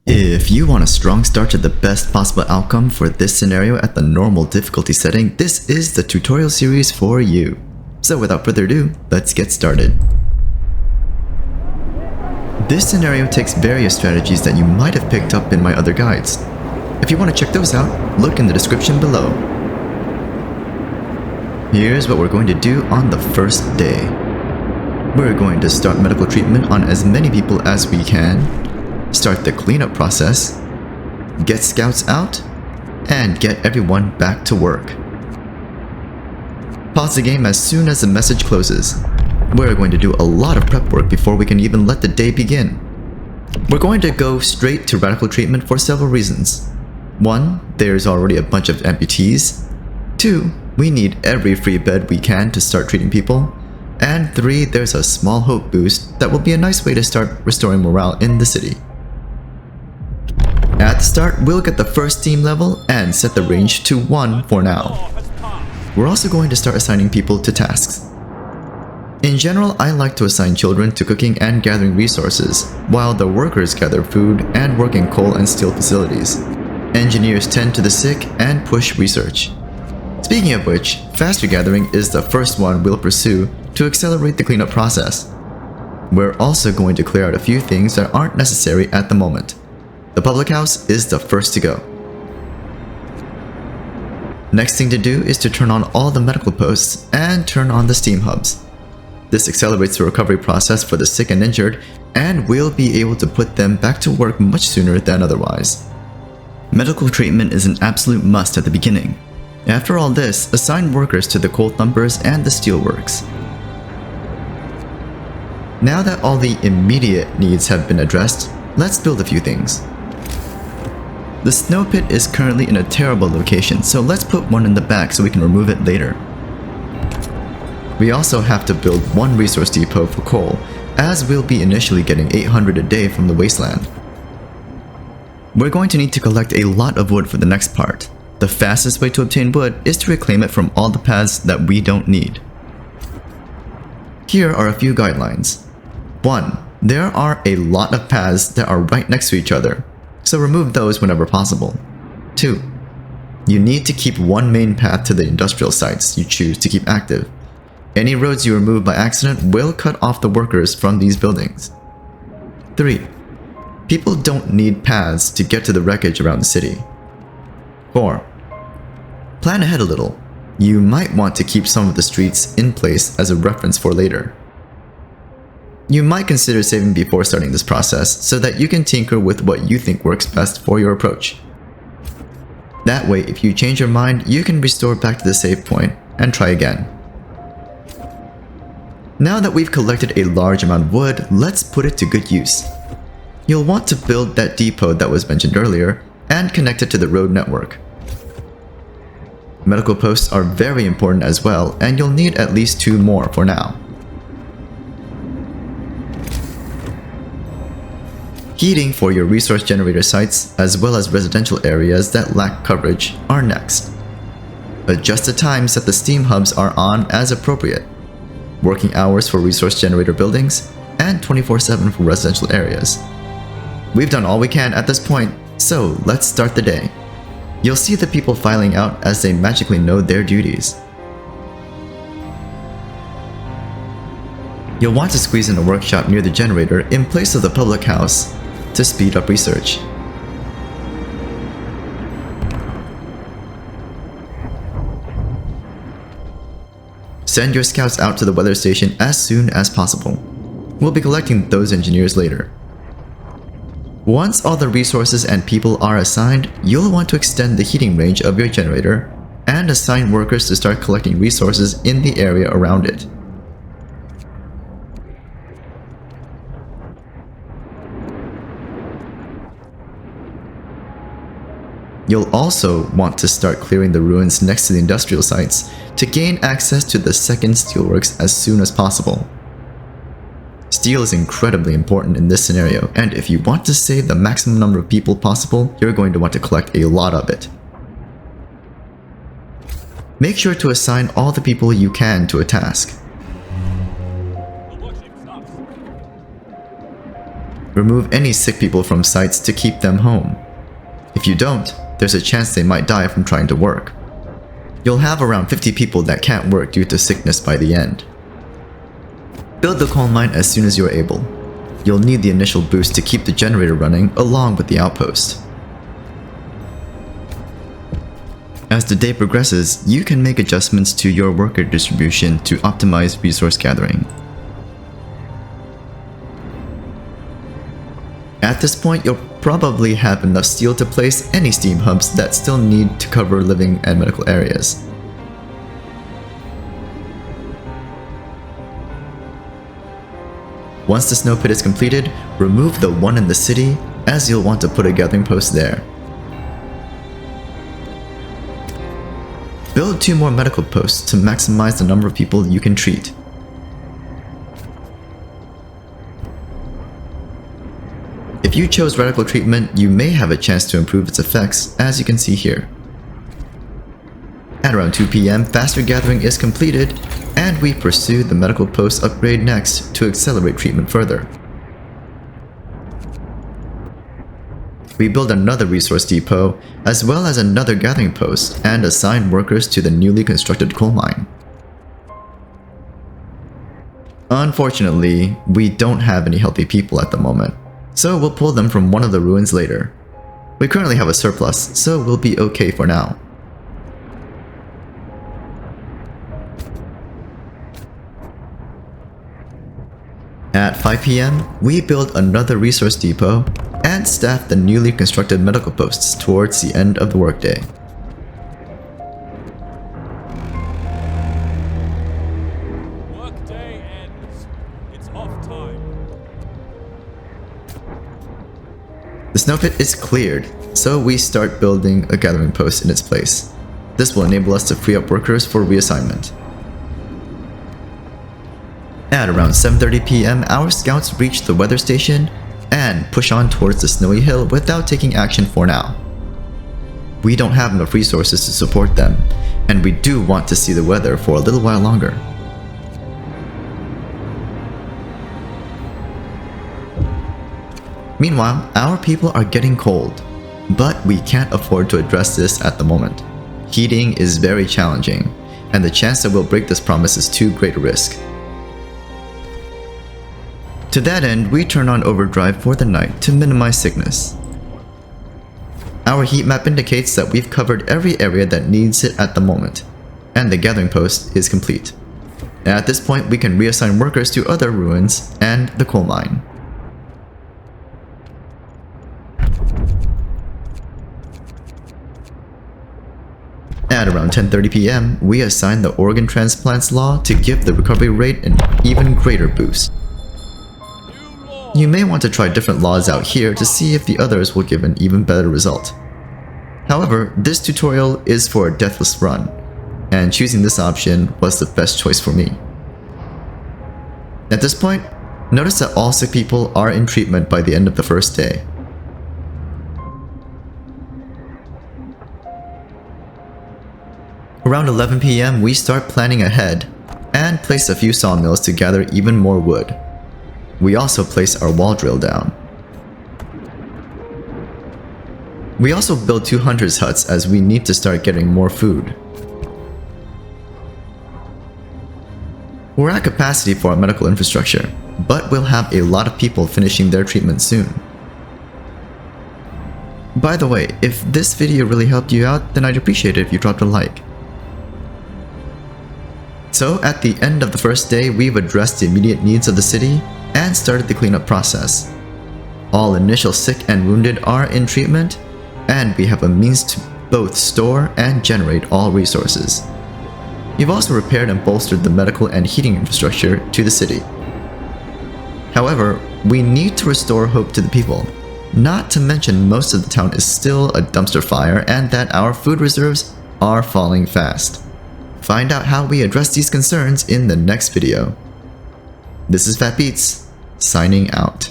If you want a strong start to the best possible outcome for this scenario at the normal difficulty setting, this is the tutorial series for you. So without further ado, let's get started. This scenario takes various strategies that you might have picked up in my other guides. If you want to check those out, look in the description below. Here's what we're going to do on the first day. We're going to start medical treatment on as many people as we can, start the cleanup process, get scouts out, and get everyone back to work. Pause the game as soon as the message closes. We're going to do a lot of prep work before we can even let the day begin. We're going to go straight to radical treatment for several reasons. 1. There's already a bunch of amputees. 2. We need every free bed we can to start treating people. And 3. There's a small hope boost that will be a nice way to start restoring morale in the city. At the start, we'll get the first team level and set the range to 1 for now. We're also going to start assigning people to tasks. In general, I like to assign children to cooking and gathering resources, while the workers gather food and work in coal and steel facilities. Engineers tend to the sick and push research. Speaking of which, faster gathering is the first one we'll pursue to accelerate the cleanup process. We're also going to clear out a few things that aren't necessary at the moment. The public house is the first to go. Next thing to do is to turn on all the medical posts and turn on the steam hubs. This accelerates the recovery process for the sick and injured, and we'll be able to put them back to work much sooner than otherwise. Medical treatment is an absolute must at the beginning. After all this, assign workers to the coal thumpers and the steelworks. Now that all the immediate needs have been addressed, let's build a few things. The snow pit is currently in a terrible location, so let's put one in the back so we can remove it later. We also have to build one resource depot for coal, as we'll be initially getting 800 a day from the wasteland. We're going to need to collect a lot of wood for the next part. The fastest way to obtain wood is to reclaim it from all the paths that we don't need. Here are a few guidelines. 1. There are a lot of paths that are right next to each other, so remove those whenever possible. 2. You need to keep one main path to the industrial sites you choose to keep active. Any roads you remove by accident will cut off the workers from these buildings. 3. People don't need paths to get to the wreckage around the city. 4. Plan ahead a little. You might want to keep some of the streets in place as a reference for later. You might consider saving before starting this process so that you can tinker with what you think works best for your approach. That way, if you change your mind, you can restore back to the save point and try again. Now that we've collected a large amount of wood, let's put it to good use. You'll want to build that depot that was mentioned earlier and connect it to the road network. Medical posts are very important as well, and you'll need at least 2 more for now. Heating for your resource generator sites, as well as residential areas that lack coverage, are next. Adjust the times that the steam hubs are on as appropriate. Working hours for resource generator buildings, and 24/7 for residential areas. We've done all we can at this point, so let's start the day. You'll see the people filing out as they magically know their duties. You'll want to squeeze in a workshop near the generator in place of the public house to speed up research. Send your scouts out to the weather station as soon as possible. We'll be collecting those engineers later. Once all the resources and people are assigned, you'll want to extend the heating range of your generator and assign workers to start collecting resources in the area around it. You'll also want to start clearing the ruins next to the industrial sites to gain access to the second steelworks as soon as possible. Steel is incredibly important in this scenario, and if you want to save the maximum number of people possible, you're going to want to collect a lot of it. Make sure to assign all the people you can to a task. Remove any sick people from sites to keep them home. If you don't, there's a chance they might die from trying to work. You'll have around 50 people that can't work due to sickness by the end. Build the coal mine as soon as you're able. You'll need the initial boost to keep the generator running along with the outpost. As the day progresses, you can make adjustments to your worker distribution to optimize resource gathering. At this point, you'll probably have enough steel to place any steam hubs that still need to cover living and medical areas. Once the snow pit is completed, remove the one in the city, as you'll want to put a gathering post there. Build 2 more medical posts to maximize the number of people you can treat. If you chose radical treatment, you may have a chance to improve its effects, as you can see here. At around 2 PM, faster gathering is completed, and we pursue the medical post upgrade next to accelerate treatment further. We build another resource depot, as well as another gathering post, and assign workers to the newly constructed coal mine. Unfortunately, we don't have any healthy people at the moment, so we'll pull them from one of the ruins later. We currently have a surplus, so we'll be okay for now. At 5 PM, we build another resource depot and staff the newly constructed medical posts towards the end of the workday. Workday ends. It's off time. The snow pit is cleared, so we start building a gathering post in its place. This will enable us to free up workers for reassignment. At around 7:30 PM, our scouts reach the weather station and push on towards the snowy hill without taking action for now. We don't have enough resources to support them, and we do want to see the weather for a little while longer. Meanwhile, our people are getting cold, but we can't afford to address this at the moment. Heating is very challenging, and the chance that we'll break this promise is too great a risk. To that end, we turn on overdrive for the night to minimize sickness. Our heat map indicates that we've covered every area that needs it at the moment, and the gathering post is complete. At this point, we can reassign workers to other ruins and the coal mine. At around 10:30 PM, we assign the Oregon Transplants Law to give the recovery rate an even greater boost. You may want to try different laws out here to see if the others will give an even better result. However, this tutorial is for a deathless run, and choosing this option was the best choice for me. At this point, notice that all sick people are in treatment by the end of the first day. Around 11 PM, we start planning ahead and place a few sawmills to gather even more wood. We also place our wall drill down. We also build 2 hunters' huts as we need to start getting more food. We're at capacity for our medical infrastructure, but we'll have a lot of people finishing their treatment soon. By the way, if this video really helped you out, then I'd appreciate it if you dropped a like. So at the end of the first day, we've addressed the immediate needs of the city and started the cleanup process. All initial sick and wounded are in treatment, and we have a means to both store and generate all resources. We've also repaired and bolstered the medical and heating infrastructure to the city. However, we need to restore hope to the people, not to mention most of the town is still a dumpster fire and that our food reserves are falling fast. Find out how we address these concerns in the next video. This is Fat Beats, signing out.